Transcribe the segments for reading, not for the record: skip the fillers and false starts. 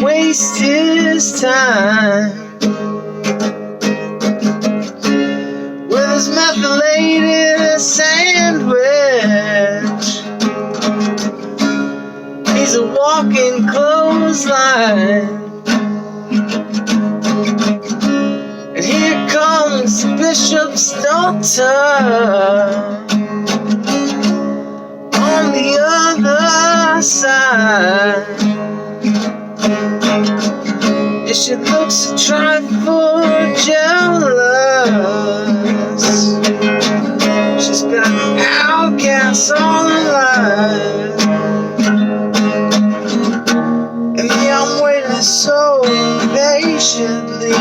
waste his time with his methylated sandwich. He's a walking clothesline. And here comes the bishop's daughter on the other side. And she looks a trifle jealous. She's been an outcast all her life. And me, I'm waiting so patiently,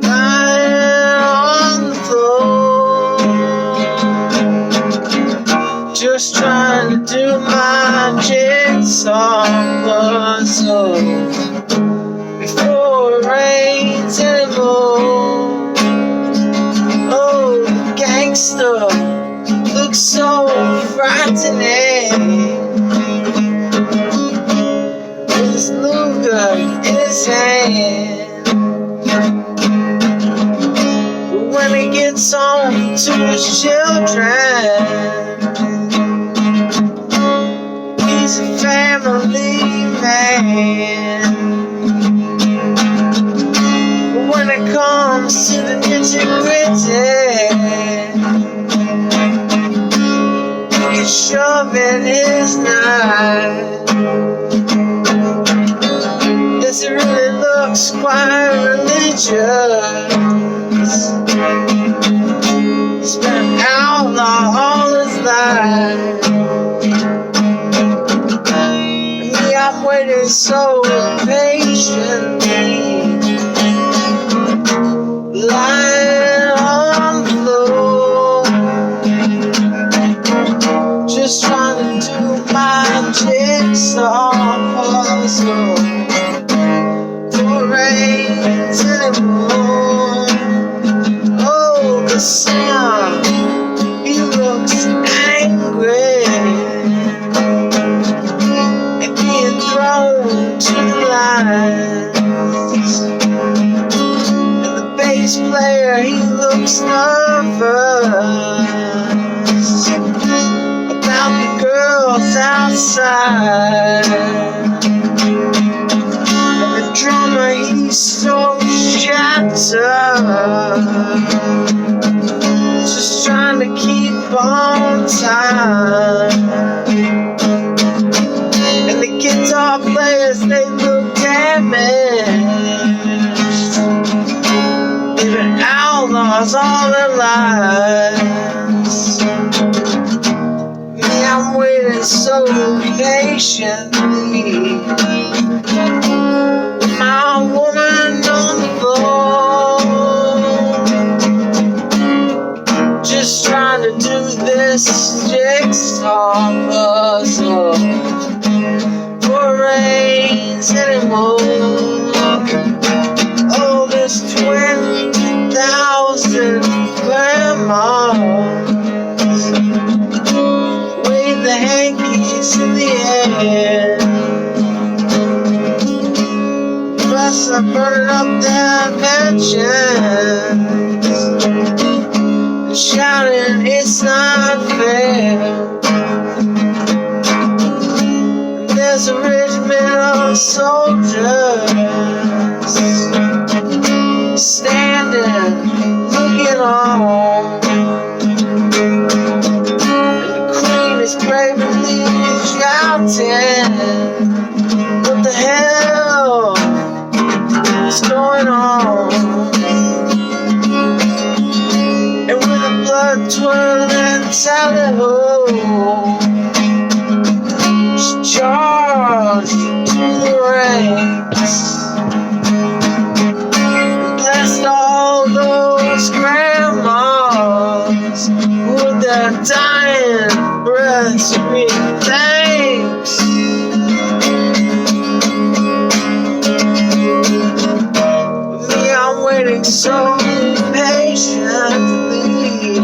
lying on the floor, just trying to do my jigsaw puzzle before it rains anymore. Oh, the gangster looks so frightening with his Luger in his hand. But when he gets home to his children, he's a family man. But when it comes to the nitty-gritty, he's shoving his knife. Yes, it really looks quite religious. He's been an outlaw all his life. I'm waiting so patiently, lying on the floor, just trying to do my jigsaw puzzle before it rains anymore. Oh, the singer, he looks angry, to the lines, and the bass player, he looks nervous about the girls outside, and the drummer, he's so shattered, just trying to keep on time. And the guitar players, they look damaged. They've been outlaws all their lives. Me, I'm waiting so patiently, with my woman on the floor, just trying to do this jigsaw puzzle rains anymore. Oh, there's 20,000 grandmas wave the hankies in the air. Plus, I'm burning up their pensions and shouting, it's not fair. There's a regiment of soldiers standing, looking on, and the queen is bravely shouting, what the hell is going on? And with the blood twirling tally-ho, charged to the ranks and blessed all those grandmas with their dying breaths scream thanks. With me, I'm waiting so patiently,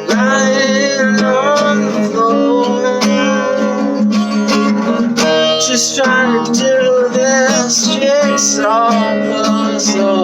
lying on jigsaw puzzle.